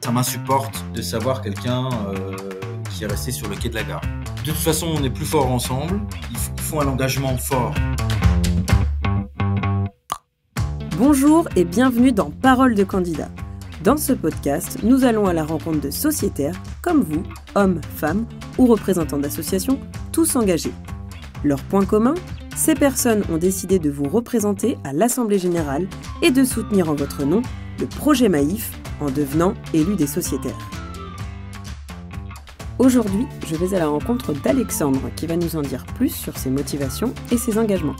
Ça m'insupporte de savoir quelqu'un qui est resté sur le quai de la gare. De toute façon, on est plus fort ensemble. Il faut un engagement fort. Bonjour et bienvenue dans Paroles de candidats. Dans ce podcast, nous allons à la rencontre de sociétaires comme vous, hommes, femmes ou représentants d'associations, tous engagés. Leur point commun ? Ces personnes ont décidé de vous représenter à l'Assemblée Générale et de soutenir en votre nom le projet Maïf en devenant élus des sociétaires. Aujourd'hui, je vais à la rencontre d'Alexandre qui va nous en dire plus sur ses motivations et ses engagements.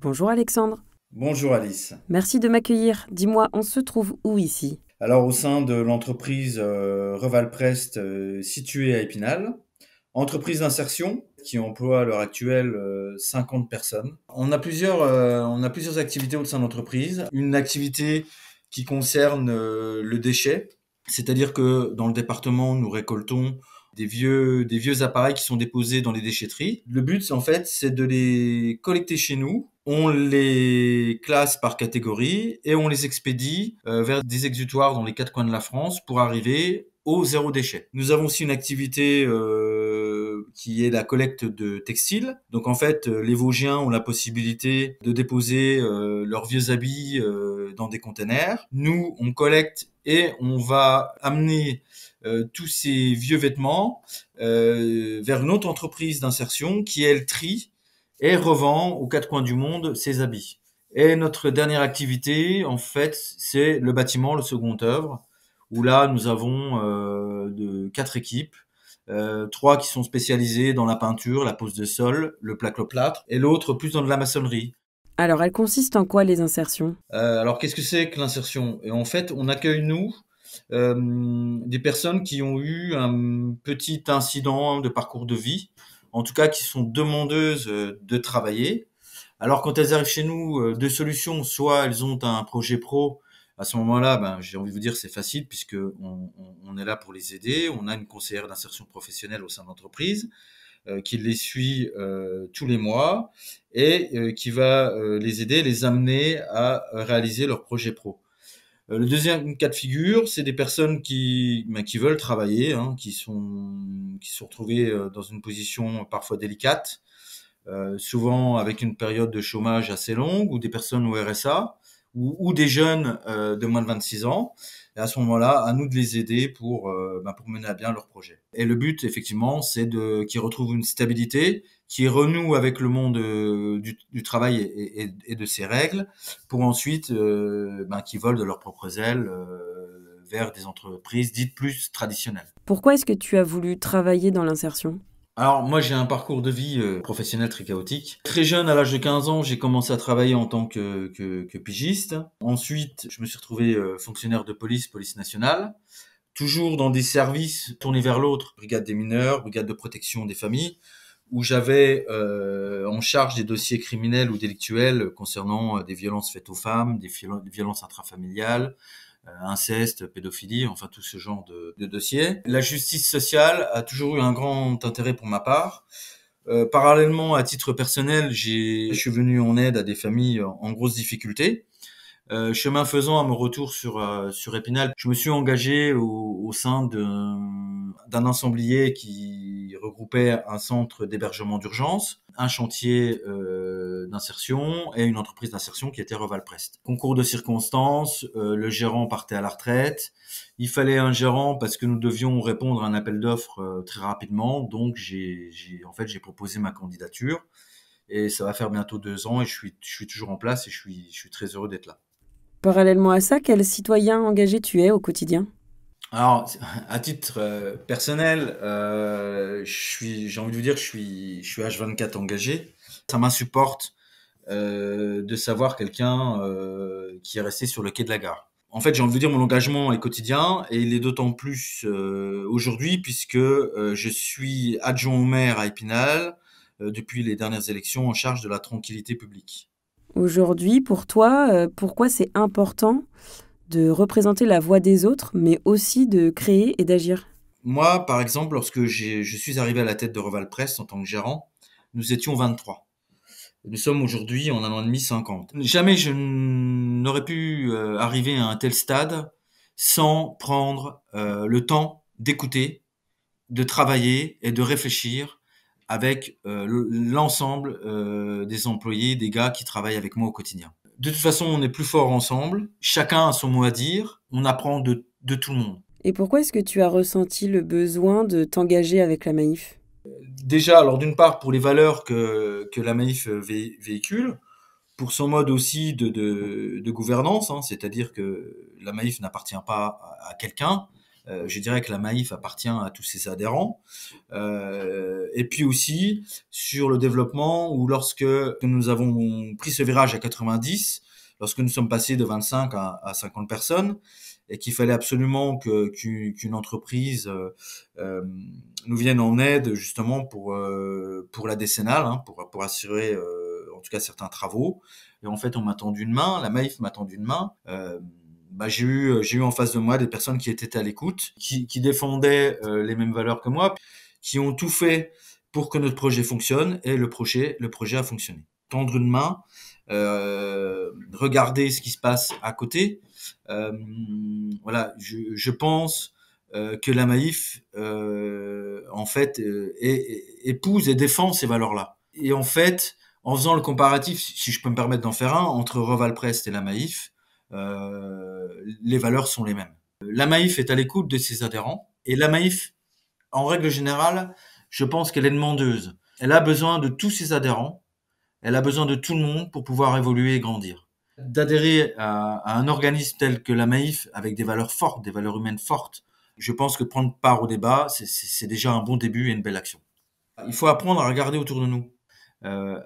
Bonjour Alexandre. Bonjour Alice. Merci de m'accueillir. Dis-moi, on se trouve où ici ? Alors au sein de l'entreprise Revalprest située à Épinal, entreprise d'insertion qui emploie à l'heure actuelle 50 personnes. On a plusieurs activités au sein de l'entreprise. Une activité qui concerne le déchet, c'est-à-dire que dans le département, nous récoltons des vieux appareils qui sont déposés dans les déchetteries. Le but, c'est de les collecter chez nous. On les classe par catégorie et on les expédie vers des exutoires dans les 4 coins de la France pour arriver au zéro déchet. Nous avons aussi une activité qui est la collecte de textiles. Donc en fait, les Vosgiens ont la possibilité de déposer leurs vieux habits dans des containers. Nous, on collecte et on va amener tous ces vieux vêtements vers une autre entreprise d'insertion qui, elle, trie et revend aux 4 coins du monde ces habits. Et notre dernière activité, en fait, c'est le bâtiment, le second œuvre, où là, nous avons 4 équipes, 3 qui sont spécialisées dans la peinture, la pose de sol, le plaque-plâtre, et l'autre plus dans de la maçonnerie. Alors, elles consistent en quoi les insertions ? Alors, qu'est-ce que c'est que l'insertion ? Et en fait, on accueille, nous, des personnes qui ont eu un petit incident de parcours de vie, en tout cas qui sont demandeuses de travailler. Alors quand elles arrivent chez nous, deux solutions, soit elles ont un projet pro, à ce moment-là, j'ai envie de vous dire c'est facile puisque on est là pour les aider. On a une conseillère d'insertion professionnelle au sein de l'entreprise qui les suit tous les mois et qui va les aider, les amener à réaliser leur projet pro. Le deuxième cas de figure, c'est des personnes qui veulent travailler, qui sont retrouvées dans une position parfois délicate, souvent avec une période de chômage assez longue, ou des personnes au RSA, ou des jeunes de moins de 26 ans. Et à ce moment-là, à nous de les aider pour mener à bien leur projet. Et le but, effectivement, c'est qu'ils retrouvent une stabilité, qui renoue avec le monde du travail et de ses règles, pour ensuite qu'ils volent de leurs propres ailes vers des entreprises dites plus traditionnelles. Pourquoi est-ce que tu as voulu travailler dans l'insertion ? Alors moi j'ai un parcours de vie professionnel très chaotique. Très jeune, à l'âge de 15 ans, j'ai commencé à travailler en tant que pigiste. Ensuite, je me suis retrouvé fonctionnaire de police nationale. Toujours dans des services tournés vers l'autre, brigade des mineurs, brigade de protection des familles, où j'avais en charge des dossiers criminels ou délictuels concernant des violences faites aux femmes, des violences intrafamiliales, inceste, pédophilie, enfin tout ce genre de dossiers. La justice sociale a toujours eu un grand intérêt pour ma part. Parallèlement, à titre personnel, je suis venu en aide à des familles en grosse difficulté. Chemin faisant, à mon retour sur Épinal, je me suis engagé au sein d'un ensemblier qui regroupait un centre d'hébergement d'urgence, un chantier d'insertion et une entreprise d'insertion qui était Revalprest. Concours de circonstances, le gérant partait à la retraite. Il fallait un gérant parce que nous devions répondre à un appel d'offres très rapidement. Donc j'ai proposé ma candidature et ça va faire bientôt 2 ans et je suis toujours en place et je suis très heureux d'être là. Parallèlement à ça, quel citoyen engagé tu es au quotidien ? Alors, à titre personnel, j'ai envie de vous dire, je suis H24 engagé. Ça m'insupporte de savoir quelqu'un qui est resté sur le quai de la gare. En fait, j'ai envie de dire, mon engagement est quotidien et il est d'autant plus aujourd'hui puisque je suis adjoint au maire à Épinal depuis les dernières élections en charge de la tranquillité publique. Aujourd'hui, pour toi, pourquoi c'est important de représenter la voix des autres, mais aussi de créer et d'agir ? Moi, par exemple, lorsque je suis arrivé à la tête de Revalprest en tant que gérant, nous étions 23. Nous sommes aujourd'hui en un an et demi 50. Jamais je n'aurait pu arriver à un tel stade sans prendre le temps d'écouter, de travailler et de réfléchir avec l'ensemble des employés, des gars qui travaillent avec moi au quotidien. De toute façon, on est plus fort ensemble, chacun a son mot à dire, on apprend de tout le monde. Et pourquoi est-ce que tu as ressenti le besoin de t'engager avec la Maïf ? Déjà, alors d'une part, pour les valeurs que la Maïf véhicule, pour son mode aussi de gouvernance, hein, c'est-à-dire que la Maïf n'appartient pas à quelqu'un, je dirais que la Maïf appartient à tous ses adhérents, et puis aussi sur le développement où lorsque nous avons pris ce virage à 90, lorsque nous sommes passés de 25 à 50 personnes, et qu'il fallait absolument qu'une entreprise nous vienne en aide justement pour la décennale, hein, pour assurer en tout cas certains travaux. Et en fait, on m'a tendu une main, la Maïf m'a tendu une main. J'ai eu en face de moi des personnes qui étaient à l'écoute, qui défendaient les mêmes valeurs que moi, qui ont tout fait pour que notre projet fonctionne, et le projet a fonctionné. Tendre une main, regarder ce qui se passe à côté. Voilà, je pense que la Maïf, en fait, épouse et défend ces valeurs-là. Et en fait, en faisant le comparatif, si je peux me permettre d'en faire un, entre Reval-Prest et la Maïf, les valeurs sont les mêmes. La Maïf est à l'écoute de ses adhérents, et la Maïf, en règle générale, je pense qu'elle est demandeuse. Elle a besoin de tous ses adhérents, elle a besoin de tout le monde pour pouvoir évoluer et grandir. D'adhérer à un organisme tel que la Maïf, avec des valeurs fortes, des valeurs humaines fortes, je pense que prendre part au débat, c'est déjà un bon début et une belle action. Il faut apprendre à regarder autour de nous.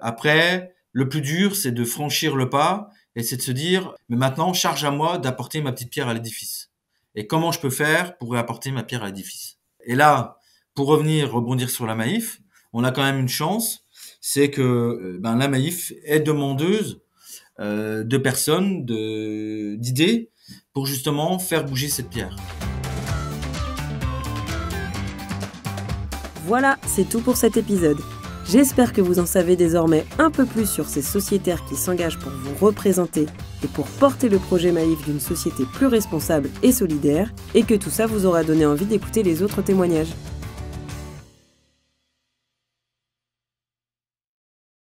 Après, le plus dur, c'est de franchir le pas, et c'est de se dire, mais maintenant, charge à moi d'apporter ma petite pierre à l'édifice. Et comment je peux faire pour apporter ma pierre à l'édifice? Et là, pour rebondir sur la Maïf, on a quand même une chance, c'est que la Maïf est demandeuse de personnes, d'idées, pour justement faire bouger cette pierre. Voilà, c'est tout pour cet épisode. J'espère que vous en savez désormais un peu plus sur ces sociétaires qui s'engagent pour vous représenter et pour porter le projet Maïf d'une société plus responsable et solidaire, et que tout ça vous aura donné envie d'écouter les autres témoignages.